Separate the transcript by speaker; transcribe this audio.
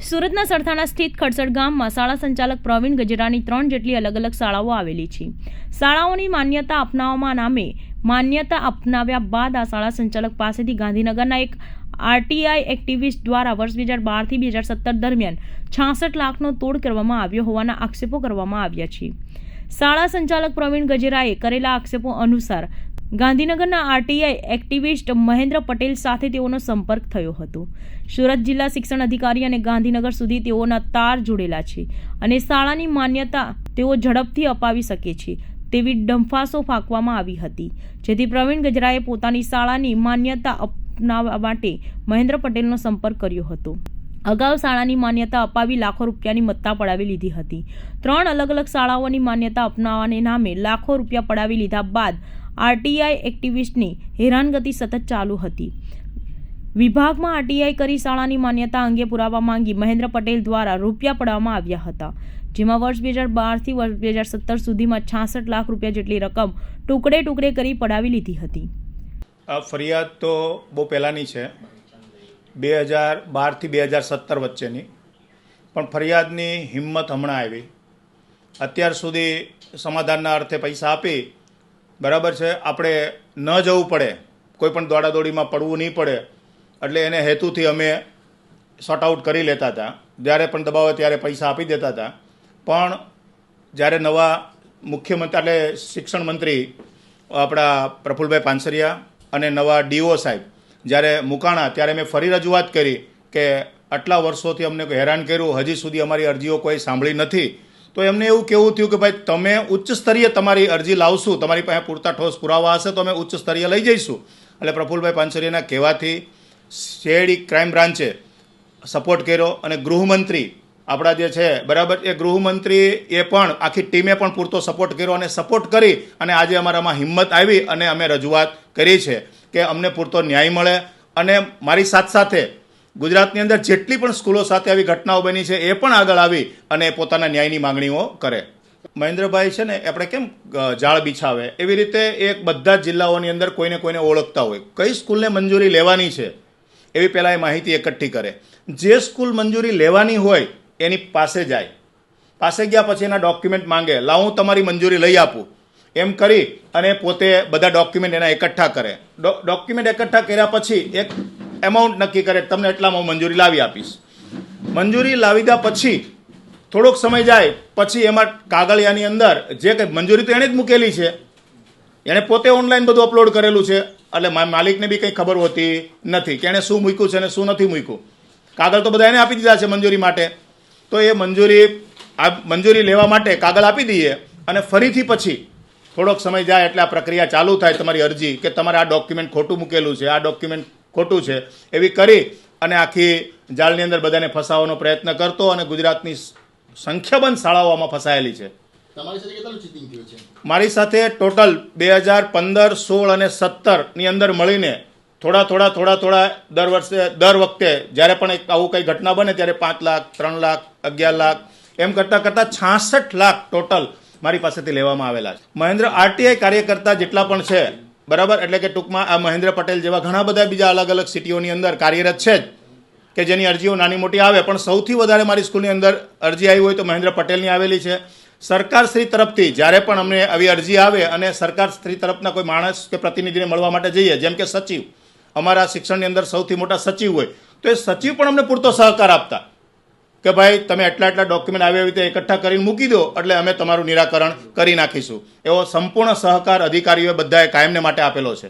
Speaker 1: સુરતના સરથાણા સ્થિત ખડસડ ગામમાં શાળા સંચાલક પ્રવીણ ગજેરાની 3 જેટલી અલગ અલગ શાળાઓ આવેલી છે. શાળાઓની માન્યતા અપનાવવા નામે માન્યતા અપનાવ્યા બાદ આ શાળા સંચાલક પાસેથી ગાંધીનગરના એક આરટીઆઈ એક્ટિવિસ્ટ દ્વારા વર્ષ 2012 થી 2017 દરમિયાન 66 લાખનો તોડ કરવામાં આવ્યો હોવાના આક્ષેપો કરવામાં આવ્યા છે. શાળા સંચાલક પ્રવીણ ગજેરાએ કરેલા આક્ષેપો અનુસાર ગાંધીનગરના આરટીઆઈ એક્ટિવિસ્ટ મહેન્દ્ર પટેલ સાથે તેઓનો સંપર્ક થયો હતો. સુરત જિલ્લા શિક્ષણ અધિકારી અને ગાંધીનગર સુધી તેઓના તાર જોડેલા છે અને શાળાની માન્યતા તેઓ ઝડપથી અપાવી શકે છે તેવી ડંફાસો ફાંકવામાં આવી હતી, જેથી પ્રવીણ ગજરાએ પોતાની શાળાની માન્યતા અપનાવવા માટે મહેન્દ્ર પટેલનો સંપર્ક કર્યો હતો. અગાઉ શાળાની માન્યતા અપાવી લાખો રૂપિયાની મત્તા પડાવી લીધી હતી. 3 અલગ અલગ શાળાઓની માન્યતા અપનાવવાને નામે લાખો રૂપિયા પડાવી લીધા બાદ આરટીઆઈ એક્ટિવિસ્ટની હેરાનગતિ સતત ચાલુ હતી. વિભાગમાં આરટીઆઈ કરી શાળાની માન્યતા અંગે પુરાવા માંગી મહેન્દ્ર પટેલ દ્વારા રૂપિયા પડાવવામાં આવ્યા હતા, જેમાં વર્ષ 2012 થી વર્ષ 2017 સુધીમાં 66 લાખ રૂપિયા જેટલી રકમ ટુકડે ટુકડે કરી પડાવી લીધી હતી.
Speaker 2: આ ફરિયાદ તો બહુ પહેલાંની છે, 2012 થી 2017 વચ્ચેની, પણ ફરિયાદની હિંમત હમણાં આવી. અત્યાર સુધી સમાધાનના અર્થે પૈસા આપી, બરાબર છે, આપણે ન જવું પડે, કોઈ પણ દોડાદોડીમાં પડવું નહીં પડે, એટલે એને હેતુથી અમે શોર્ટ આઉટ કરી લેતા હતા. જ્યારે પણ દબાવે ત્યારે પૈસા આપી દેતા હતા. પણ જ્યારે નવા મુખ્યમંત્રી એટલે શિક્ષણ મંત્રી આપણા પ્રફુલભાઈ પાનસરિયા અને નવા ડીઓ સાહેબ જ્યારે મુકાણા, ત્યારે મેં ફરી રજૂઆત કરી કે આટલા વર્ષોથી અમને હેરાન કર્યું, હજી સુધી અમારી અરજીઓ કોઈ સાંભળી નથી. તો એમને એવું કહેવું થયું કે ભાઈ તમે ઉચ્ચ સ્તરીય તમારી અરજી લાવશું, તમારી પાસે પૂરતા ઠોસ પુરાવા હશે તો અમે ઉચ્ચ સ્તરીય લઈ જઈશું. એટલે પ્રફુલભાઈ પાનસરિયાના કહેવાથી સીઆઈડી ક્રાઇમ બ્રાન્ચે સપોર્ટ કર્યો અને ગૃહમંત્રી આપણા જે છે, બરાબર, એ ગૃહમંત્રી એ પણ આખી ટીમે પણ પૂરતો સપોર્ટ કર્યો અને સપોર્ટ કરી અને આજે અમારામાં હિંમત આવી અને અમે રજૂઆત કરી છે કે અમને પૂરતો ન્યાય મળે. અને મારી સાથે સાથે ગુજરાતની અંદર જેટલી પણ સ્કૂલો સાથે આવી ઘટનાઓ બની છે એ પણ આગળ આવી અને પોતાના ન્યાયની માંગણીઓ કરે. મહેન્દ્રભાઈ છે ને, આપણે કેમ જાળ બિછાવે એવી રીતે એક બધા જ જિલ્લાઓની અંદર કોઈને કોઈને ઓળખતા હોય, કઈ સ્કૂલને મંજૂરી લેવાની છે એવી પહેલાં એ માહિતી એકઠી કરે. જે સ્કૂલ મંજૂરી લેવાની હોય એની પાસે જાય, પાસે ગયા પછી એના ડોક્યુમેન્ટ માંગે, લાવ હું તમારી મંજૂરી લઈ આપું, એમ કરી અને પોતે બધા ડોક્યુમેન્ટ એના એકઠા કરે. ડોક્યુમેન્ટ એકઠા કર્યા પછી એક એમાઉન્ટ નક્કી કરે, તમને એટલામાં હું મંજૂરી લાવી આપીશ. મંજૂરી લાવી દા પછી થોડોક સમય જાય પછી એમાં કાગળિયાની અંદર જે કંઈ મંજૂરી તો એણે જ મૂકેલી છે, એણે પોતે ઓનલાઈન બધું અપલોડ કરેલું છે, એટલે માલિકને બી કંઈ ખબર હોતી નથી કે એણે શું મૂક્યું છે અને શું નથી મૂક્યું. કાગળ તો બધા એને આપી દીધા છે મંજૂરી માટે. તો એ મંજૂરી લેવા માટે કાગળ આપી દઈએ અને ફરીથી પછી થોડોક સમય જાય એટલે આ પ્રક્રિયા ચાલુ થાય, તમારી અરજી કે તમારે આ ડોક્યુમેન્ટ ખોટું મૂકેલું છે, આ ડોક્યુમેન્ટ ખોટું છે, એવી કરી અને આખી જાળની અંદર બધાને ફસાવવાનો પ્રયત્ન કરતો અને ગુજરાતની સંખ્યાબંધ શાળાઓ આમાં ફસાયેલી છે. મારી સાથે ટોટલ 2015, 16 અને 17ની અંદર મળીને થોડા દર વખતે જ્યારે પણ આવું કંઈ ઘટના બને ત્યારે 5 લાખ, 3 લાખ, 11 લાખ એમ કરતાં 66 લાખ ટોટલ મારી પાસેથી લેવામાં આવેલા છે. મહેન્દ્ર આરટીઆઈ કાર્યકર્તા જેટલા પણ છે, બરાબર, એટલે કે ટૂંકમાં આ મહેન્દ્ર પટેલ જેવા ઘણા બધા બીજા અલગ અલગ સિટીઓની અંદર કાર્યરત છે જ, કે જેની અરજીઓ નાની મોટી આવે, પણ સૌથી વધારે મારી સ્કૂલની અંદર અરજી આવી હોય તો મહેન્દ્ર પટેલની આવેલી છે. સરકારશ્રી તરફથી જ્યારે પણ અમને આવી અરજી આવે અને સરકારશ્રી તરફના કોઈ માણસ કે પ્રતિનિધિને મળવા માટે જઈએ, જેમ કે સચિવ, અમારા શિક્ષણની અંદર સૌથી મોટા સચિવ હોય, તો એ સચિવ પણ અમને પૂરતો સહકાર આપતા કે ભાઈ તમે એટલા ડોક્યુમેન્ટ આવી રીતે એકઠા કરીને મૂકી દો એટલે અમે તમારું નિરાકરણ કરી નાખીશું. એવો સંપૂર્ણ સહકાર અધિકારીઓએ બધાએ કાયમને માટે આપેલો છે.